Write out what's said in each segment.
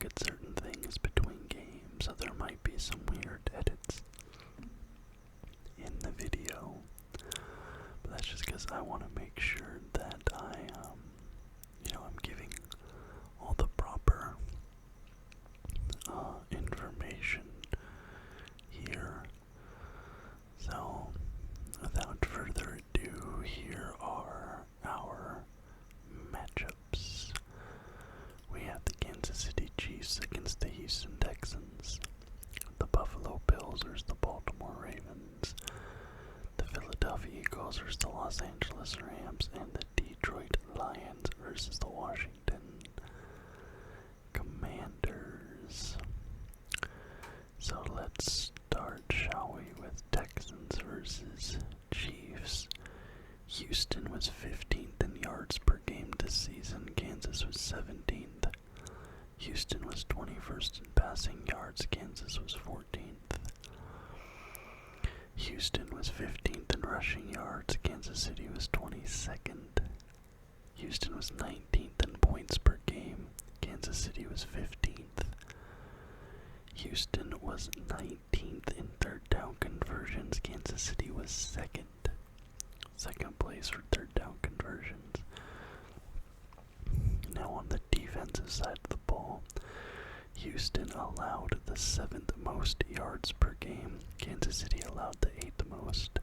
at certain things between games, so there might be some weird edits in the video. But that's just because I want to make sure that I'm giving all the proper information here. So, without further ado, here are our matchups. We have the Kansas City Chiefs against the Houston Texans, the Buffalo Bills versus the Baltimore Ravens, the Philadelphia Eagles versus the Los Angeles Rams, and the Detroit Lions versus the Washington Commanders. So let's start, shall we, with Texans versus Chiefs. Houston was 15th in yards per game this season. Kansas was 17th. Houston was 21st in passing yards. Kansas was 14th. Houston was 15th in rushing yards. Kansas City was 22nd. Houston was 19th in points per game. Kansas City was 15th. Houston was 19th in third down conversions. Kansas City was second place for third down conversions. Now on the defensive side of the ball, Houston allowed the 7th most yards per game. Kansas City allowed the 8th most.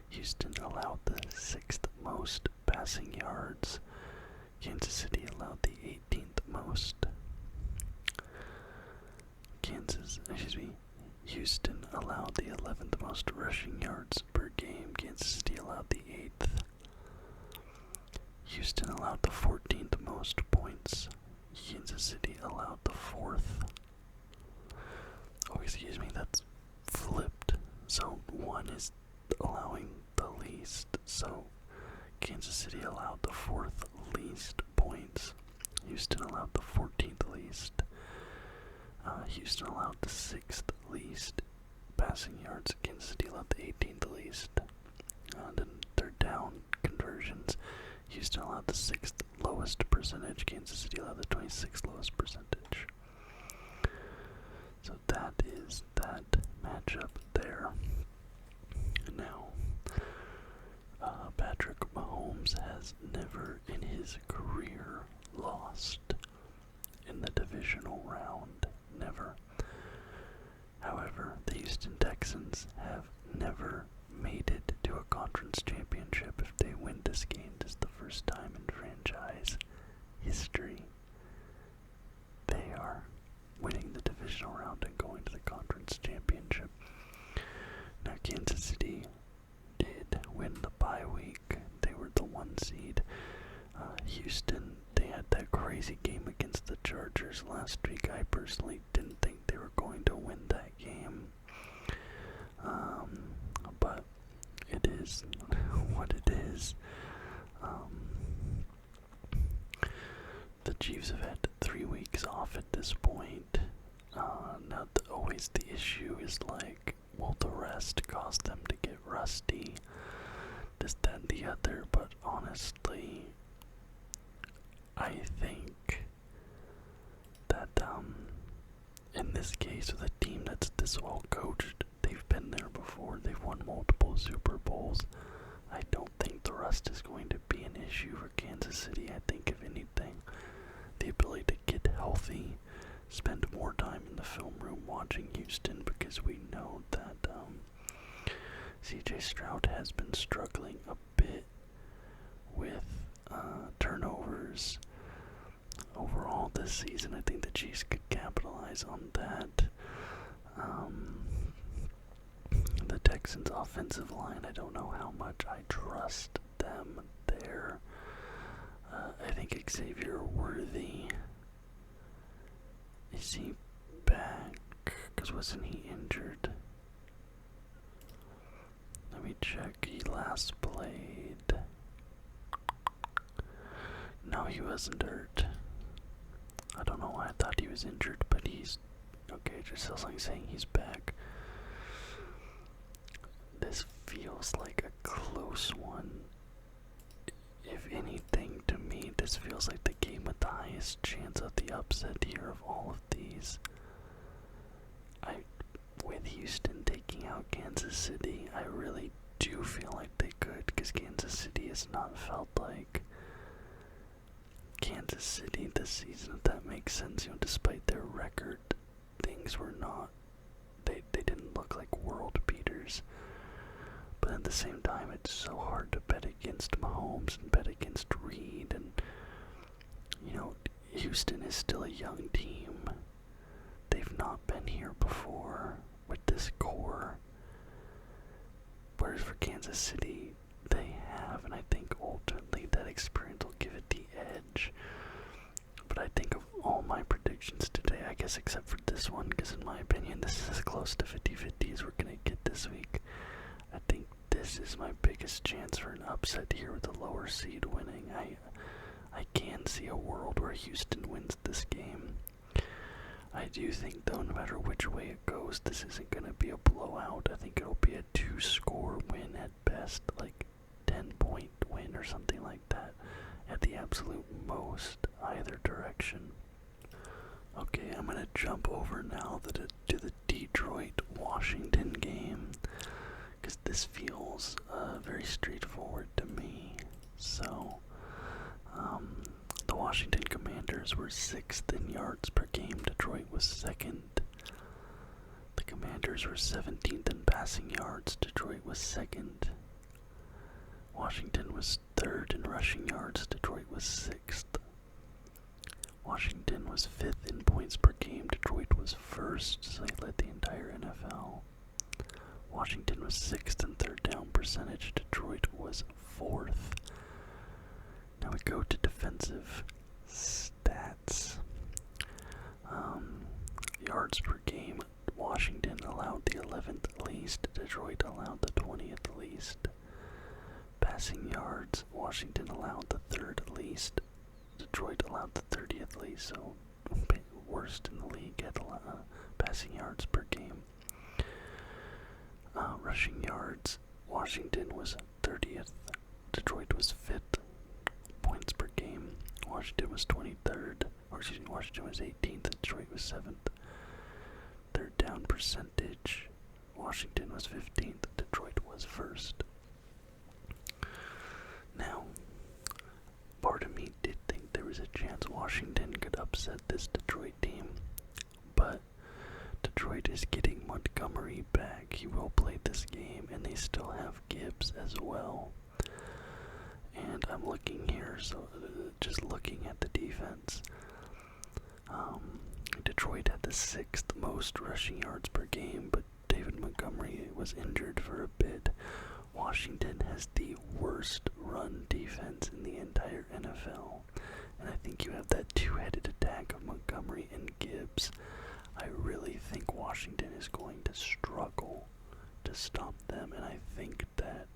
Houston allowed the 6th most passing yards. Kansas City allowed the 18th most. Houston allowed the 11th most rushing yards per game. Kansas City allowed the 8th. Houston allowed the 14th most points. Kansas City allowed the 4th. Oh, excuse me, that's flipped. So 1 is allowing the least. So Kansas City allowed the 4th least points. Houston allowed the 14th least. Houston allowed the 6th least passing yards. Kansas City allowed the 18th least. Then third down conversions. Houston allowed the 6th lowest percentage. Kansas City allowed the 26th lowest percentage. So that is that matchup there. Now, Patrick Mahomes has never in his career lost in the divisional round. Never. However, the Houston Texans have never made it to a conference championship. If they win this game, this is the first time in franchise history they are winning the divisional round and going to the conference championship. Now, Kansas City did win the bye week. They were the 1 seed. Houston, they had that crazy game against the Chargers last week. I personally didn't think they were going to win that game. But it is what it is. The Chiefs have had 3 weeks off at this point. Now, always the issue is like, will the rest cause them to get rusty? This, that, and the other. But honestly, I think that in this case, with a team that's this well coached, they've been there before, they've won multiple Super Bowls. I don't think the rust is going to be an issue for Kansas City. I think, if anything, the ability to get healthy, spend more time in the film room watching Houston, because we know that CJ Stroud has been struggling a bit with turnovers overall this season. I think the Chiefs could capitalize on that. The Texans' offensive line, I don't know how much I trust them there. I think Xavier Worthy, is he back? Because wasn't he injured? Let me check. He last played. No, he wasn't hurt. I don't know why I thought he was injured, but he's okay. Just sounds like saying he's back. This feels like a close one. If anything, to me, this feels like the game with the highest chance of the the upset here of all of these. With Houston taking out Kansas City, I really do feel like they could, because Kansas City has not felt like Kansas City this season, if that makes sense. Despite their record, things were not, they didn't look like world beaters. But at the same time, it's so hard to bet against Mahomes and bet against Reed, and Houston is still a young team. They've not been here before with this core. Whereas for Kansas City, they have, and I think ultimately that experience will give it the edge. But I think of all my predictions today, I guess except for this one, because in my opinion, this is as close to 50-50 as we're going to get this week. I think this is my biggest chance for an upset here with the lower seed winning. I can see a world where Houston wins this game. I do think, though, no matter which way it goes, this isn't going to be a blowout. I think it'll be a 2-score win at best, like 10-point win or something like that, at the absolute most, either direction. Okay, I'm going to jump over now to the Detroit-Washington game, because this feels very straightforward to me. So, the Washington Commanders were 6th in yards per game. Detroit was 2nd. The Commanders were 17th in passing yards. Detroit was 2nd. Washington was 3rd in rushing yards. Detroit was 6th. Washington was 5th in points per game. Detroit was 1st, so they led the entire NFL. Washington was 6th in third down percentage. Detroit was 4th. Now we go to defensive stats. Yards per game, Washington allowed the 11th least. Detroit allowed the 20th least. Passing yards, Washington allowed the 3rd least. Detroit allowed the 30th least, so worst in the league at passing yards per game. Rushing yards, Washington was 30th. Detroit was 5th. Points per game, Washington was 23rd, Washington was 18th, Detroit was 7th. Third down percentage, Washington was 15th, Detroit was 1st. Now, part of me did think there was a chance Washington could upset this Detroit team, but Detroit is getting Montgomery back. He will play this game, and they still have Gibbs as well. And I'm looking here, so just looking at the defense. Detroit had the 6th most rushing yards per game, but David Montgomery was injured for a bit. Washington has the worst run defense in the entire NFL. And I think you have that two-headed attack of Montgomery and Gibbs. I really think Washington is going to struggle to stop them, and I think that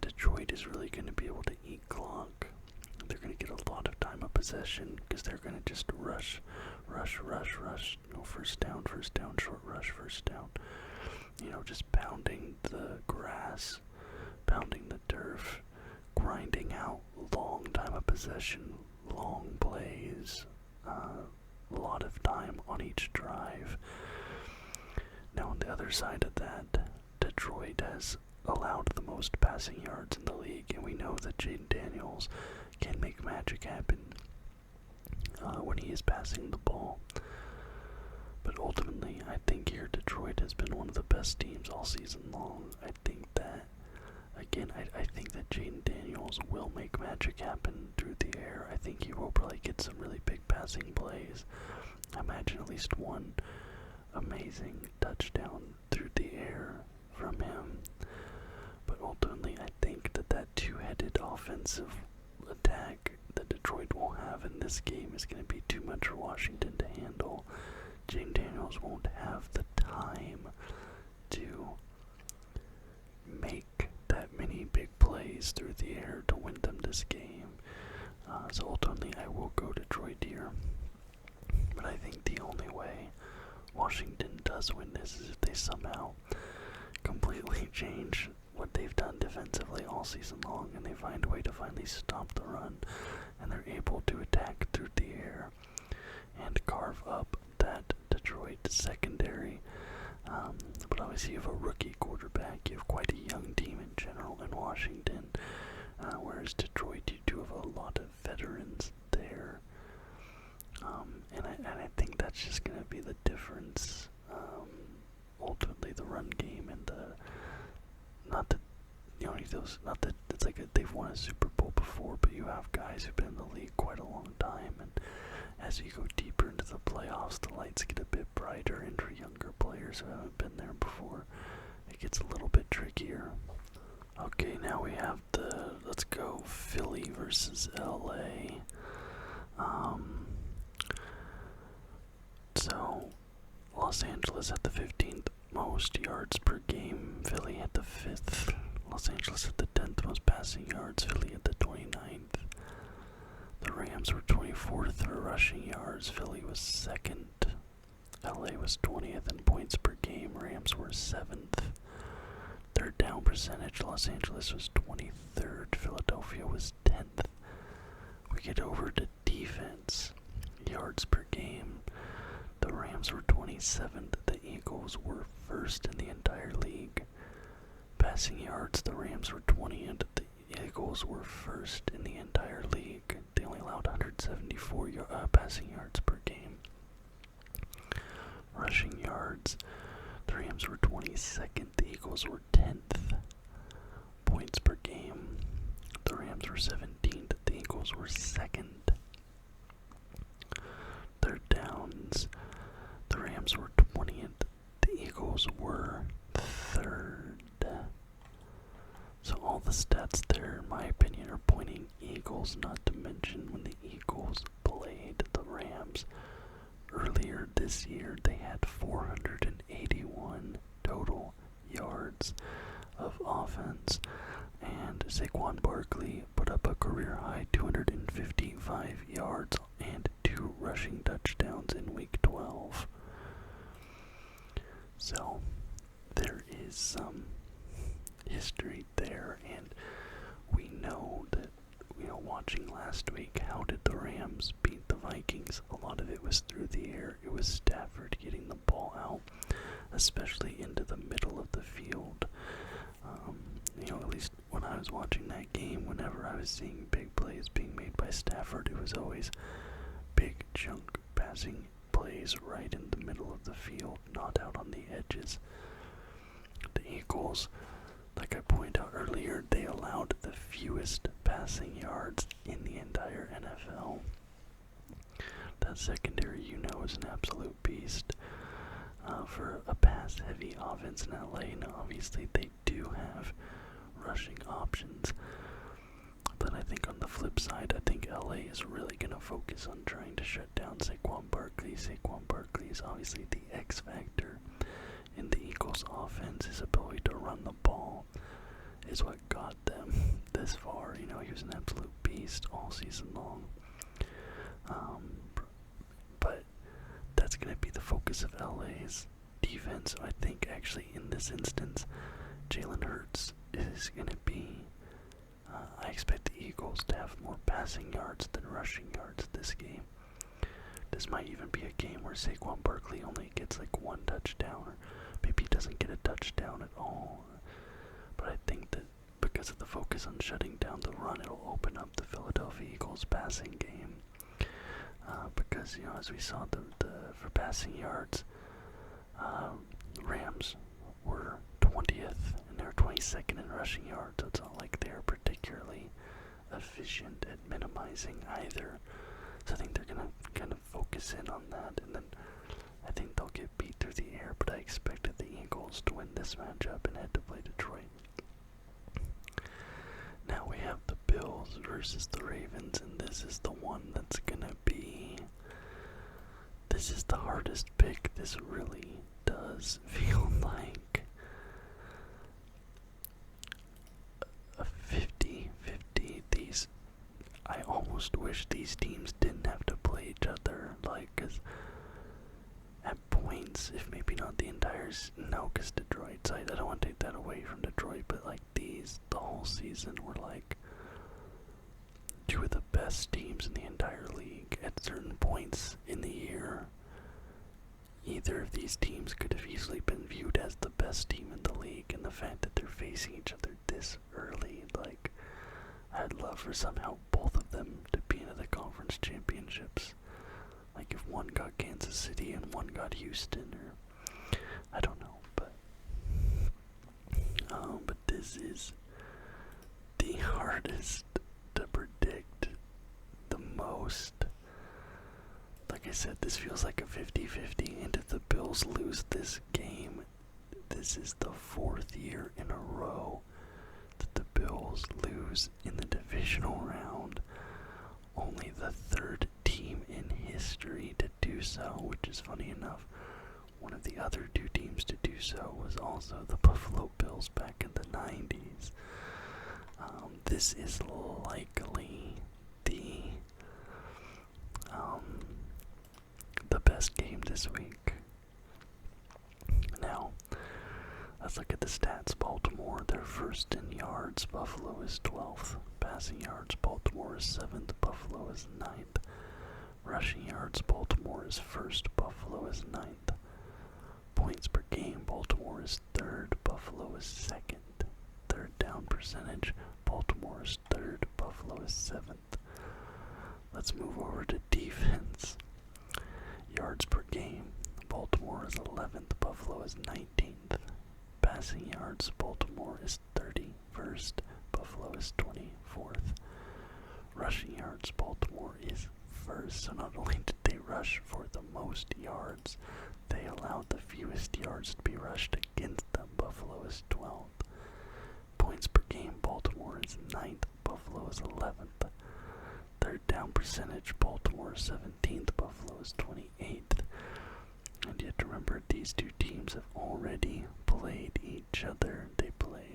Detroit is really going to be able to eat clock. They're going to get a lot of time of possession because they're going to just rush. First down, short rush, first down. Just pounding the grass, pounding the turf, grinding out long time of possession, long plays, a lot of time on each drive. Now on the other side of that, Detroit has allowed the most passing yards in the league, and we know that Jaden Daniels can make magic happen when he is passing the ball. But ultimately, I think here Detroit has been one of the best teams all season long. I think that, again, I think that Jaden Daniels will make magic happen through the air. I think he will probably get some really big passing plays. I imagine at least one amazing touchdown through the air from him. But ultimately, I think that two-headed offensive attack that Detroit will have in this game is going to be too much for Washington to handle. Jaden Daniels won't have the time to make that many big plays through the air to win them this game. So ultimately, I will go Detroit here. But I think the only way Washington does win this is if they somehow completely change what they've done defensively all season long, and they find a way to finally stop the run, and they're able to attack through the air. and carve up that Detroit secondary. But obviously you have a rookie quarterback, you have quite a young team in general in Washington, whereas Detroit, you do have a lot of veterans there. And I think that's just going to be the difference. Ultimately, the run game and not that it's like they've won a Super Bowl before, but you have guys who've been in the league quite a long time, and as you go deeper into the playoffs, the lights get a bit brighter, and for younger players who haven't been there before, it gets a little bit trickier. Okay, now we have let's go Philly versus LA. So, Los Angeles had the 15th most yards per game, Philly had the 5th. Los Angeles had the 10th most passing yards, Philly had the 29th. The Rams were 24th for rushing yards, Philly was 2nd. LA was 20th in points per game, Rams were 7th. Third down percentage, Los Angeles was 23rd, Philadelphia was 10th. We get over to defense, yards per game. The Rams were 27th, the Eagles were 1st in the entire league. Passing yards, the Rams were 20th, the Eagles were 1st in the entire league. They only allowed 174 passing yards per game. Rushing yards, the Rams were 22nd, the Eagles were 10th. Points per game, the Rams were 17th, the Eagles were 2nd. Third downs, the Rams were 20th, the Eagles were 3rd. So all the stats there, in my opinion, are pointing Eagles, not to mention when the Eagles played the Rams earlier this year, they had 481 total yards of offense, and Saquon Barkley put up a career-high 255 yards and 2 rushing touchdowns in Week 12. So, there is some history there, and we know that, watching last week, how did the Rams beat the Vikings? A lot of it was through the air. It was Stafford getting the ball out, especially into the middle of the field. At least when I was watching that game, whenever I was seeing big plays being made by Stafford, it was always big chunk passing plays right in the middle of the field, not out on the edges. The Eagles, like I pointed out earlier, they allowed the fewest passing yards in the entire NFL. That secondary, is an absolute beast. For a pass-heavy offense in LA, now obviously they do have rushing options, but I think on the flip side, I think LA is really going to focus on trying to shut down Saquon Barkley. Saquon Barkley is obviously the X factor in the Eagles' offense. His ability to run the ball is what got them this far. He was an absolute beast all season long. But that's going to be the focus of LA's defense. I think actually in this instance, Jalen Hurts is going to be, I expect the Eagles to have more passing yards than rushing yards this game. This might even be a game where Saquon Barkley only gets like 1 touchdown, or maybe he doesn't get a touchdown at all. But I think that because of the focus on shutting down the run, it'll open up the Philadelphia Eagles passing game. Because, as we saw, for passing yards, the Rams were 20th and they were 22nd in rushing yards, so it's not like they're particularly efficient at minimizing either. So I think they're going to kind of focus in on that, and then I think they'll get beat through the air, but I expected the Eagles to win this matchup and head to play Detroit. Now we have the Bills versus the Ravens, and this is the one that's gonna be, this is the hardest pick. This really does feel like a 50-50. I almost wish these teams didn't have to play each other, because at points, if maybe not the entire, because Detroit's, I don't want to take that away from Detroit, but the whole season were 2 of the best teams in the entire league, at certain points in the year, either of these teams could have easily been viewed as the best team in the league, and the fact that they're facing each other this early, like, I'd love for somehow both of them to be into the conference championships. Like if one got Kansas City and one got Houston, or I don't know, but this is the hardest to predict, the most. Like I said, this feels like a 50-50, and if the Bills lose this game, this is the 4th year in a row that the Bills lose in the divisional round. Only the 3rd team in history to do so, which is funny enough. One of the other 2 teams to do so was also the Buffalo Bills back in the 90s. This is likely the best game this week. Now, let's look at the stats. Baltimore, they're first in yards. Buffalo is 12th. Passing yards, Baltimore is 7th. Buffalo is 9th. Rushing yards, Baltimore is 1st. Buffalo is 9th. Points per game, Baltimore is 3rd. Buffalo is 2nd. Third down percentage, Baltimore is 3rd. Buffalo is 7th. Let's move over to defense. Yards per game, Baltimore is 11th. Buffalo is 19th. Passing yards, Baltimore is 31st. Buffalo is 24th. Rushing yards, Baltimore is 1st. So not only did they rush for the most yards, they allowed the fewest yards to be rushed against them. Buffalo is 12th. Points per game, Baltimore is 9th. Buffalo is 11th. Third down percentage, Baltimore is 17th. Buffalo is 28th. And you have to remember, these 2 teams have already played each other. They play,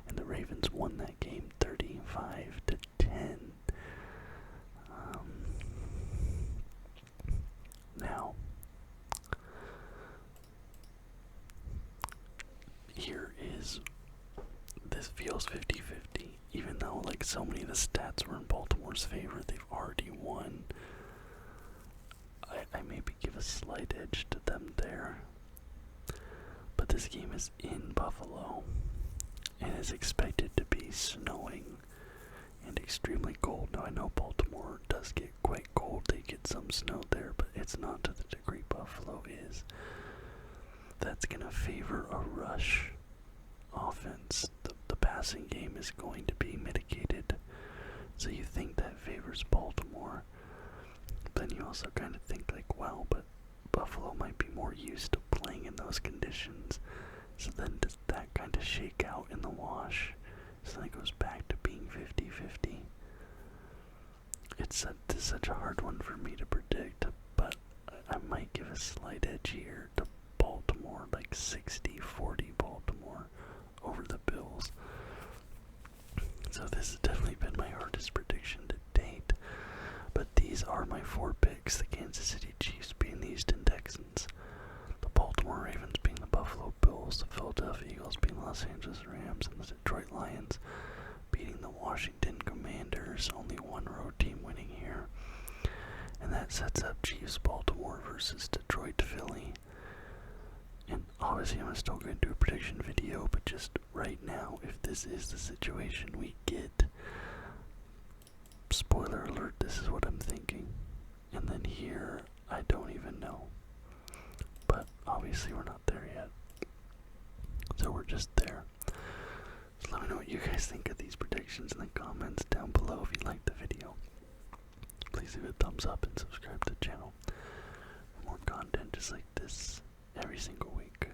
and the Ravens won that game 35-10. Now, this feels 50-50, even though like so many of the stats were in Baltimore's favor. They've already won. I maybe give a slight edge to them there, but this game is in Buffalo and is expected to be snowing and extremely cold. Now I know Baltimore does get quite cold, they get some snow there, but it's not to the degree Buffalo is. That's going to favor a rush offense. The passing game is going to be mitigated, so you think that favors Baltimore. Then you also kind of think like, wow, but Buffalo might be more used to playing in those conditions, so then does that kind of shake out in the wash? So then it goes back to being 50-50. It's such a hard one for me to predict, but I might give a slight edge here to Baltimore, like 60-40 Baltimore over the Bills. So this has definitely been my hardest prediction to date. But these are my 4 picks: the Kansas City Chiefs being the Houston Texans, the Baltimore Ravens being the Buffalo Bills, the Philadelphia Eagles being the Los Angeles Rams, and the Detroit Lions beating the Washington Commanders. Only one road team winning here. And that sets up Chiefs Baltimore versus Detroit Philly. And obviously I'm still going to do a prediction video, but just right now, if this is the situation we get, spoiler alert, this is what I'm thinking. And then here, I don't even know. But obviously we're not there yet. So we're just there. So let me know what you guys think of these predictions in the comments down below. If you liked the video, please leave a thumbs up and subscribe to the channel for more content just like this every single week.